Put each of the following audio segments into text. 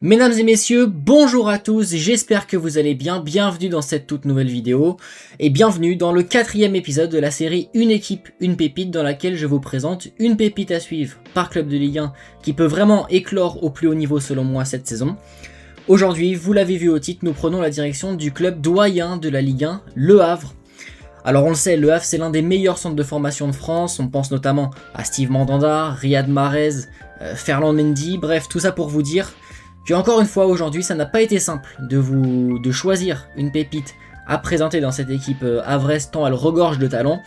Mesdames et messieurs, bonjour à tous, j'espère que vous allez bien, bienvenue dans cette toute nouvelle vidéo, et bienvenue dans le 4e épisode de la série Une équipe, une pépite, dans laquelle je vous présente une pépite à suivre par club de Ligue 1, qui peut vraiment éclore au plus haut niveau selon moi cette saison. Aujourd'hui, vous l'avez vu au titre, nous prenons la direction du club doyen de la Ligue 1, Le Havre. Alors on le sait, Le Havre c'est l'un des meilleurs centres de formation de France, on pense notamment à Steve Mandanda, Riyad Mahrez, Ferland Mendy, bref tout ça pour vous dire que encore une fois aujourd'hui ça n'a pas été simple de choisir une pépite à présenter dans cette équipe havraise tant elle regorge de talent,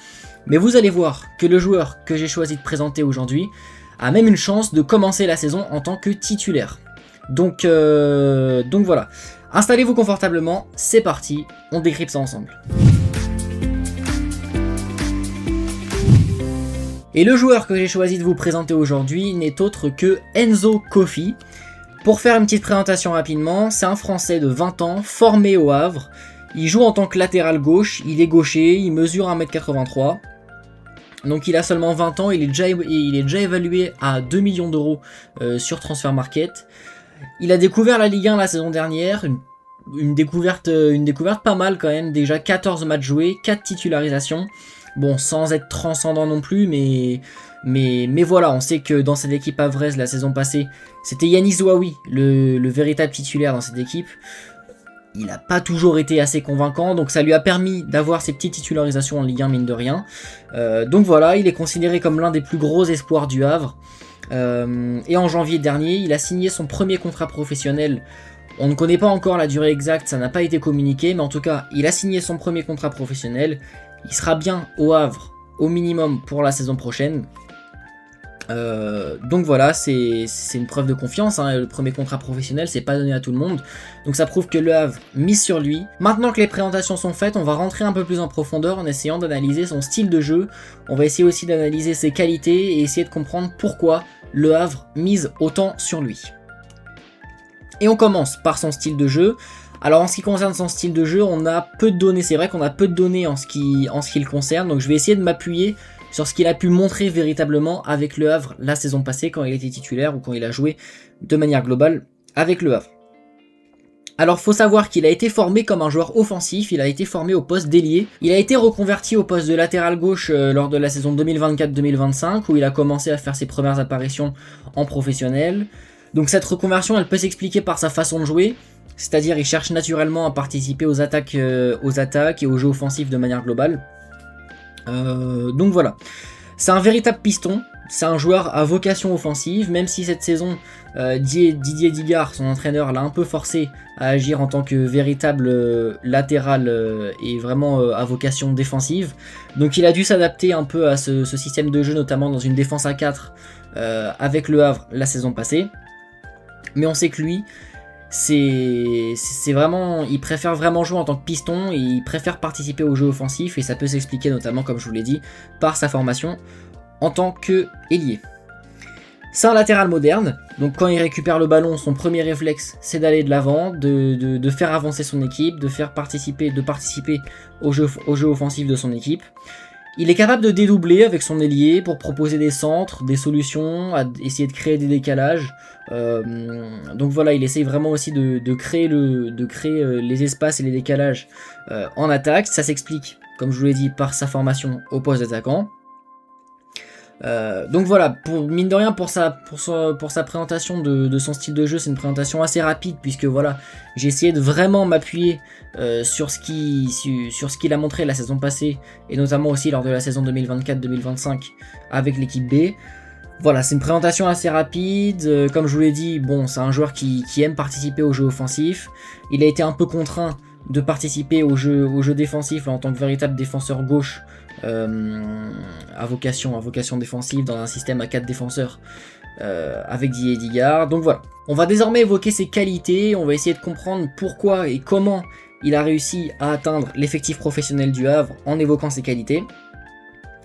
mais vous allez voir que le joueur que j'ai choisi de présenter aujourd'hui a même une chance de commencer la saison en tant que titulaire. Donc voilà, installez-vous confortablement, c'est parti, on décrypte ça ensemble. Et le joueur que j'ai choisi de vous présenter aujourd'hui n'est autre que Enzo Coffy. Pour faire une petite présentation rapidement, c'est un Français de 20 ans, formé au Havre. Il joue en tant que latéral gauche, il est gaucher, il mesure 1m83. Donc il a seulement 20 ans, il est déjà évalué à 2 millions d'euros sur Transfermarkt. Il a découvert la Ligue 1 la saison dernière, une découverte pas mal quand même, déjà 14 matchs joués, 4 titularisations. Bon, sans être transcendant non plus, mais voilà, on sait que dans cette équipe havraise la saison passée, c'était Yanis Zouaoui, le véritable titulaire dans cette équipe. Il n'a pas toujours été assez convaincant, donc ça lui a permis d'avoir ses petites titularisations en Ligue 1 mine de rien. Donc voilà, il est considéré comme l'un des plus gros espoirs du Havre. Et en janvier dernier, il a signé son premier contrat professionnel. On ne connaît pas encore la durée exacte, ça n'a pas été communiqué, mais en tout cas, il a signé son premier contrat professionnel. Il sera bien au Havre au minimum pour la saison prochaine. Donc voilà, c'est une preuve de confiance, hein. Le premier contrat professionnel, c'est pas donné à tout le monde. Donc ça prouve que Le Havre mise sur lui. Maintenant que les présentations sont faites, on va rentrer un peu plus en profondeur en essayant d'analyser son style de jeu. On va essayer aussi d'analyser ses qualités et essayer de comprendre pourquoi Le Havre mise autant sur lui. Et on commence par son style de jeu. Alors en ce qui concerne son style de jeu, on a peu de données, c'est vrai qu'on a peu de données en ce qui le concerne, donc je vais essayer de m'appuyer sur ce qu'il a pu montrer véritablement avec Le Havre la saison passée quand il était titulaire ou quand il a joué de manière globale avec Le Havre. Alors faut savoir qu'il a été formé comme un joueur offensif, il a été formé au poste d'ailier, il a été reconverti au poste de latéral gauche lors de la saison 2024-2025 où il a commencé à faire ses premières apparitions en professionnel. Donc cette reconversion elle peut s'expliquer par sa façon de jouer, c'est-à-dire il cherche naturellement à participer aux attaques et au jeu offensif de manière globale. Donc voilà, c'est un véritable piston, c'est un joueur à vocation offensive, même si cette saison Didier Digard, son entraîneur, l'a un peu forcé à agir en tant que véritable latéral et vraiment à vocation défensive. Donc il a dû s'adapter un peu à ce système de jeu, notamment dans une défense à 4 avec Le Havre la saison passée. Mais on sait que lui, c'est vraiment, il préfère vraiment jouer en tant que piston et il préfère participer au jeu offensif et ça peut s'expliquer notamment, comme je vous l'ai dit, par sa formation en tant que ailier. C'est un latéral moderne, donc quand il récupère le ballon, son premier réflexe c'est d'aller de l'avant, de faire avancer son équipe, de participer au jeu offensif de son équipe. Il est capable de dédoubler avec son ailier pour proposer des centres, des solutions, à essayer de créer des décalages. Donc voilà, il essaye vraiment aussi de créer les espaces et les décalages en attaque. Ça s'explique, comme je vous l'ai dit, par sa formation au poste d'attaquant. Donc voilà, mine de rien, pour sa présentation de son style de jeu, c'est une présentation assez rapide puisque voilà, j'ai essayé de vraiment m'appuyer sur ce qu'il a montré la saison passée et notamment aussi lors de la saison 2024-2025 avec l'équipe B. Voilà, c'est une présentation assez rapide, comme je vous l'ai dit, bon, c'est un joueur qui aime participer au jeu offensif. Il a été un peu contraint de participer au jeu défensif là, en tant que véritable défenseur gauche à vocation défensive dans un système à 4 défenseurs avec Didier Digard. Donc voilà, on va désormais évoquer ses qualités, on va essayer de comprendre pourquoi et comment il a réussi à atteindre l'effectif professionnel du Havre en évoquant ses qualités.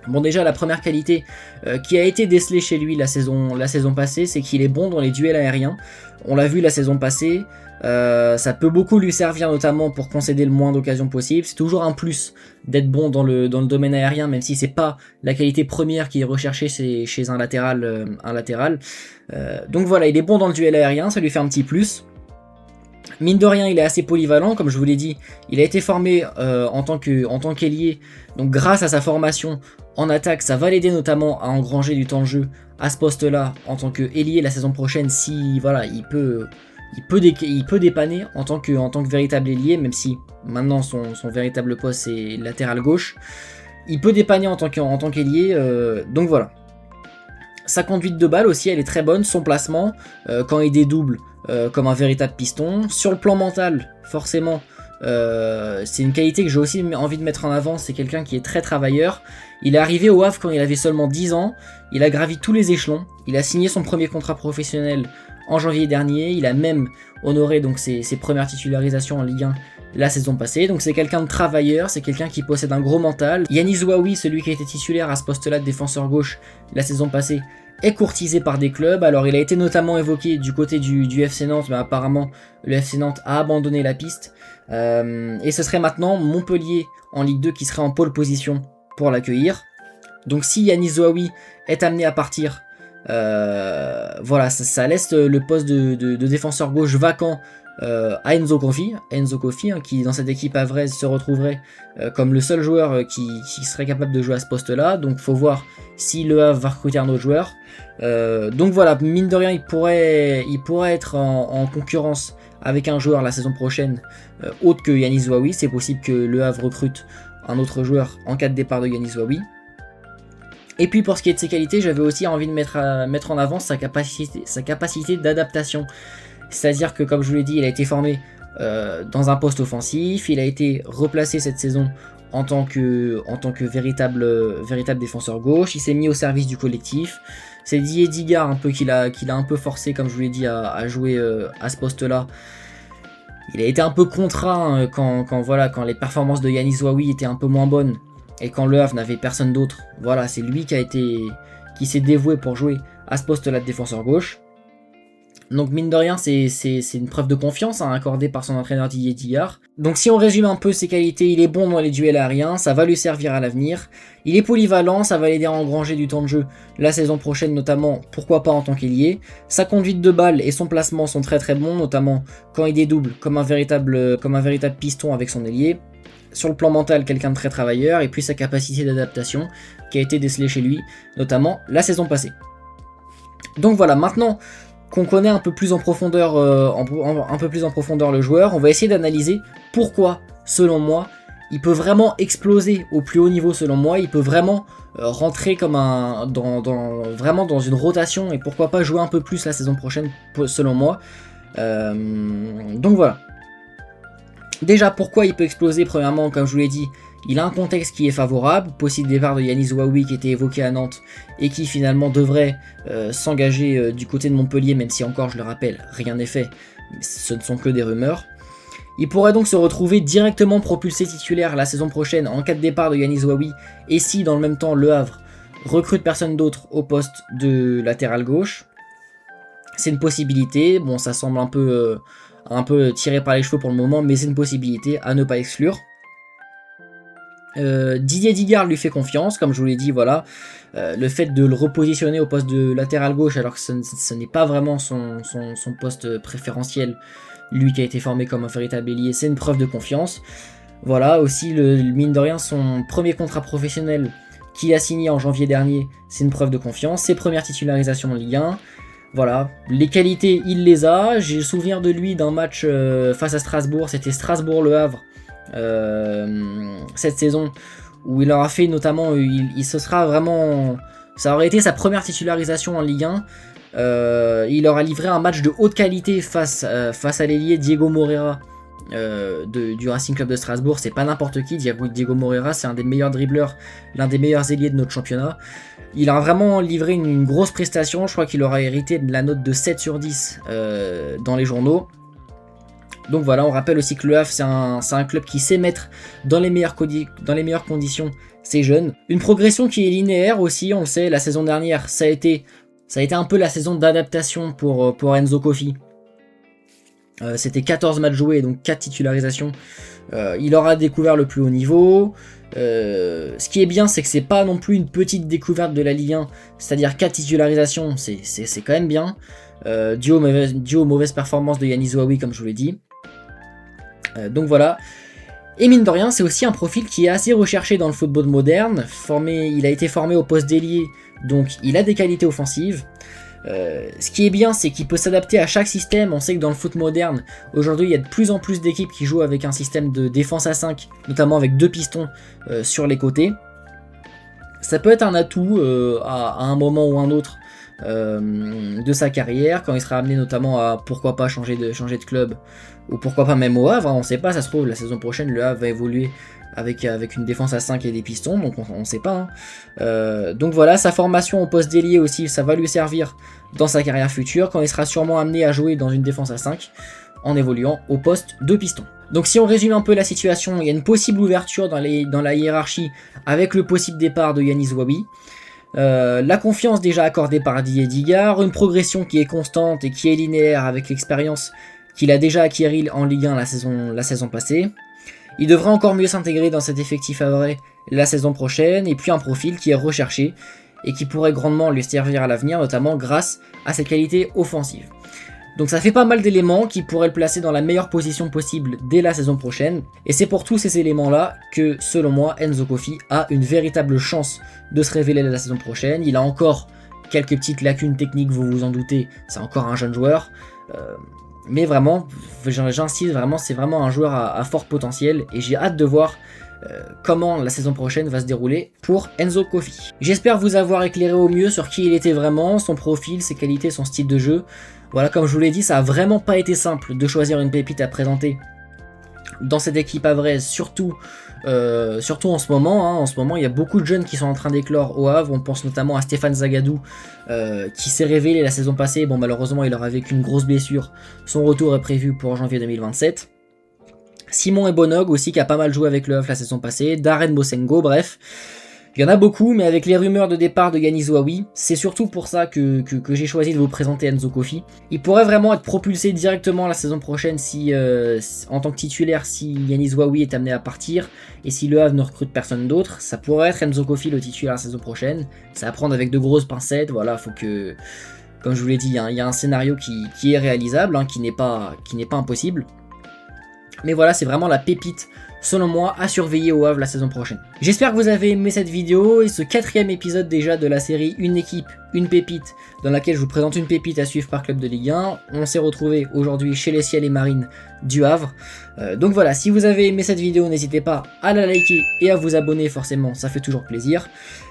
Bon, déjà la première qualité qui a été décelée chez lui la saison passée, c'est qu'il est bon dans les duels aériens. On l'a vu la saison passée, ça peut beaucoup lui servir notamment pour concéder le moins d'occasions possible. C'est toujours un plus d'être bon dans le domaine aérien, même si c'est pas la qualité première qui est recherchée chez un latéral. Donc voilà, il est bon dans le duel aérien, ça lui fait un petit plus. Mine de rien, il est assez polyvalent, comme je vous l'ai dit. Il a été formé en tant qu'ailier, donc grâce à sa formation en attaque, ça va l'aider notamment à engranger du temps de jeu à ce poste-là en tant qu'ailier la saison prochaine. Si voilà, il peut dépanner en tant que véritable ailier, même si maintenant son véritable poste c'est latéral gauche. Il peut dépanner en tant qu'ailier, donc voilà. Sa conduite de balle aussi, elle est très bonne. Son placement, quand il dédouble, comme un véritable piston. Sur le plan mental, forcément, c'est une qualité que j'ai aussi envie de mettre en avant. C'est quelqu'un qui est très travailleur. Il est arrivé au Havre quand il avait seulement 10 ans. Il a gravi tous les échelons. Il a signé son premier contrat professionnel en janvier dernier. Il a même honoré donc ses premières titularisations en Ligue 1 la saison passée. Donc c'est quelqu'un de travailleur, c'est quelqu'un qui possède un gros mental. Yanis Zouaoui, celui qui a été titulaire à ce poste-là de défenseur gauche la saison passée, est courtisé par des clubs. Alors il a été notamment évoqué du côté du FC Nantes, mais apparemment le FC Nantes a abandonné la piste. Et ce serait maintenant Montpellier en Ligue 2 qui serait en pole position pour l'accueillir. Donc si Yanis Zouaoui est amené à partir, voilà, ça laisse le poste de défenseur gauche vacant à Enzo Kofi, qui dans cette équipe havraise se retrouverait comme le seul joueur qui serait capable de jouer à ce poste-là. Donc faut voir si le Havre va recruter un autre joueur. Donc voilà, mine de rien, il pourrait être en concurrence avec un joueur la saison prochaine autre que Yanis Zouaoui. C'est possible que le Havre recrute un autre joueur en cas de départ de Yanis Zouaoui. Et puis pour ce qui est de ses qualités, j'avais aussi envie de mettre en avant sa capacité d'adaptation. C'est-à-dire que, comme je vous l'ai dit, il a été formé dans un poste offensif, il a été replacé cette saison en tant que véritable défenseur gauche, il s'est mis au service du collectif. C'est Didier Digard un peu qu'il a un peu forcé, comme je vous l'ai dit, à jouer à ce poste-là. Il a été un peu contraint quand les performances de Yanis Zouaoui étaient un peu moins bonnes et quand le Havre n'avait personne d'autre. Voilà, c'est lui qui s'est dévoué pour jouer à ce poste-là de défenseur gauche. Donc mine de rien, c'est une preuve de confiance accordée par son entraîneur Didier Digard. Donc si on résume un peu ses qualités, il est bon dans les duels aériens, ça va lui servir à l'avenir. Il est polyvalent, ça va l'aider à engranger du temps de jeu la saison prochaine notamment, pourquoi pas en tant qu'ailier. Sa conduite de balle et son placement sont très très bons, notamment quand il dédouble comme un véritable piston avec son ailier. Sur le plan mental, quelqu'un de très travailleur, et puis sa capacité d'adaptation qui a été décelée chez lui, notamment la saison passée. Donc voilà, maintenant qu'on connaît un peu plus en profondeur le joueur, on va essayer d'analyser pourquoi, selon moi, il peut vraiment exploser au plus haut niveau. Selon moi, il peut vraiment rentrer comme vraiment dans une rotation et pourquoi pas jouer un peu plus la saison prochaine, selon moi. Donc voilà. Déjà, pourquoi il peut exploser? Premièrement, comme je vous l'ai dit, il a un contexte qui est favorable, possible départ de Yanis Zouaoui qui était évoqué à Nantes et qui finalement devrait s'engager du côté de Montpellier, même si encore, je le rappelle, rien n'est fait, ce ne sont que des rumeurs. Il pourrait donc se retrouver directement propulsé titulaire la saison prochaine en cas de départ de Yanis Zouaoui, et si dans le même temps le Havre recrute personne d'autre au poste de latéral gauche. C'est une possibilité, bon ça semble un peu tiré par les cheveux pour le moment, mais c'est une possibilité à ne pas exclure. Didier Digard lui fait confiance, comme je vous l'ai dit, voilà. Le fait de le repositionner au poste de latéral gauche, alors que ce n'est pas vraiment son poste préférentiel, lui qui a été formé comme un véritable ailier, c'est une preuve de confiance. Voilà, aussi, mine de rien, son premier contrat professionnel qu'il a signé en janvier dernier, c'est une preuve de confiance. Ses premières titularisations en Ligue 1, voilà, les qualités, il les a. J'ai le souvenir de lui d'un match face à Strasbourg, c'était Strasbourg-Le Havre, cette saison, où il aura fait notamment, ça aurait été sa première titularisation en Ligue 1. Il aura livré un match de haute qualité face à l'ailier Diego Moreira du Racing Club de Strasbourg. C'est pas n'importe qui, Diego Moreira, c'est un des meilleurs dribbleurs, l'un des meilleurs ailiers de notre championnat. Il a vraiment livré une grosse prestation, je crois qu'il aura hérité de la note de 7 sur 10 dans les journaux. Donc voilà, on rappelle aussi que le Havre, c'est un club qui sait mettre dans les meilleures conditions ses jeunes. Une progression qui est linéaire aussi, on le sait, la saison dernière, ça a été un peu la saison d'adaptation pour Enzo Kofi. C'était 14 matchs joués, donc 4 titularisations. Il aura découvert le plus haut niveau. Ce qui est bien, c'est que c'est pas non plus une petite découverte de la Ligue 1, c'est-à-dire 4 titularisations, c'est quand même bien. Dû aux mauvaises performances de Yanis Zouaoui, comme je vous l'ai dit. Donc voilà. Et mine de rien, c'est aussi un profil qui est assez recherché dans le football moderne. Il a été formé au poste d'ailier, donc il a des qualités offensives. Ce qui est bien, c'est qu'il peut s'adapter à chaque système. On sait que dans le foot moderne, aujourd'hui, il y a de plus en plus d'équipes qui jouent avec un système de défense à 5, notamment avec 2 pistons sur les côtés. Ça peut être un atout à un moment ou un autre de sa carrière, quand il sera amené notamment à pourquoi pas changer de club, ou pourquoi pas même au Havre, hein, on sait pas, ça se trouve la saison prochaine le Havre va évoluer avec une défense à 5 et des pistons, donc on sait pas. Hein. Donc voilà, sa formation au poste d'ailier aussi, ça va lui servir dans sa carrière future, quand il sera sûrement amené à jouer dans une défense à 5, en évoluant au poste de piston. Donc si on résume un peu la situation, il y a une possible ouverture dans la hiérarchie avec le possible départ de Yanis Zouabi. La confiance déjà accordée par Didier Digard, une progression qui est constante et qui est linéaire avec l'expérience qu'il a déjà acquérie en Ligue 1 la saison passée. Il devrait encore mieux s'intégrer dans cet effectif havrais la saison prochaine, et puis un profil qui est recherché et qui pourrait grandement lui servir à l'avenir, notamment grâce à ses qualités offensives. Donc ça fait pas mal d'éléments qui pourraient le placer dans la meilleure position possible dès la saison prochaine, et c'est pour tous ces éléments-là que, selon moi, Enzo Coffy a une véritable chance de se révéler la saison prochaine. Il a encore quelques petites lacunes techniques, vous vous en doutez, c'est encore un jeune joueur, mais vraiment, j'insiste vraiment, c'est vraiment un joueur à fort potentiel, et j'ai hâte de voir comment la saison prochaine va se dérouler pour Enzo Coffy. J'espère vous avoir éclairé au mieux sur qui il était vraiment, son profil, ses qualités, son style de jeu. Voilà, comme je vous l'ai dit, ça a vraiment pas été simple de choisir une pépite à présenter dans cette équipe havraise, surtout en ce moment. Hein. En ce moment, il y a beaucoup de jeunes qui sont en train d'éclore au Havre. On pense notamment à Stéphane Zagadou, qui s'est révélé la saison passée. Bon, malheureusement, il aura vécu une grosse blessure. Son retour est prévu pour janvier 2027. Simon Ebonog aussi, qui a pas mal joué avec le Havre la saison passée. Darren Bosengo, bref. Il y en a beaucoup, mais avec les rumeurs de départ de Yanis Zouabi, c'est surtout pour ça que j'ai choisi de vous présenter Enzo Coffy. Il pourrait vraiment être propulsé directement la saison prochaine en tant que titulaire si Yanis Zouabi est amené à partir, et si le Havre ne recrute personne d'autre. Ça pourrait être Enzo Coffy le titulaire la saison prochaine. C'est à prendre avec de grosses pincettes, voilà, faut que... Comme je vous l'ai dit, il y a un scénario qui est réalisable, hein, qui n'est pas impossible. Mais voilà, c'est vraiment la pépite, selon moi, à surveiller au Havre la saison prochaine. J'espère que vous avez aimé cette vidéo et ce 4e épisode déjà de la série Une équipe, une pépite, dans laquelle je vous présente une pépite à suivre par club de Ligue 1. On s'est retrouvé aujourd'hui chez les Ciels et Marines du Havre. Donc voilà, si vous avez aimé cette vidéo, n'hésitez pas à la liker et à vous abonner, forcément, ça fait toujours plaisir.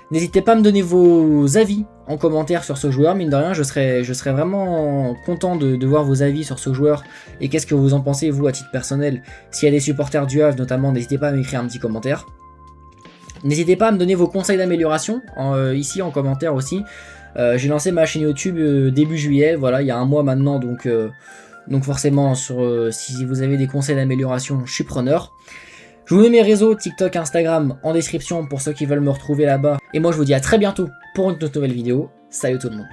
N'hésitez pas à me donner vos avis en commentaire sur ce joueur, mine de rien, je serais vraiment content de voir vos avis sur ce joueur et qu'est-ce que vous en pensez, vous, à titre personnel. S'il y a des supporters du Havre notamment, n'hésitez pas à m'écrire un petit commentaire. N'hésitez pas à me donner vos conseils d'amélioration ici en commentaire aussi. J'ai lancé ma chaîne YouTube début juillet, voilà, il y a un mois maintenant, donc forcément, si vous avez des conseils d'amélioration, je suis preneur. Je vous mets mes réseaux, TikTok, Instagram en description pour ceux qui veulent me retrouver là-bas. Et moi je vous dis à très bientôt pour une toute nouvelle vidéo. Salut tout le monde.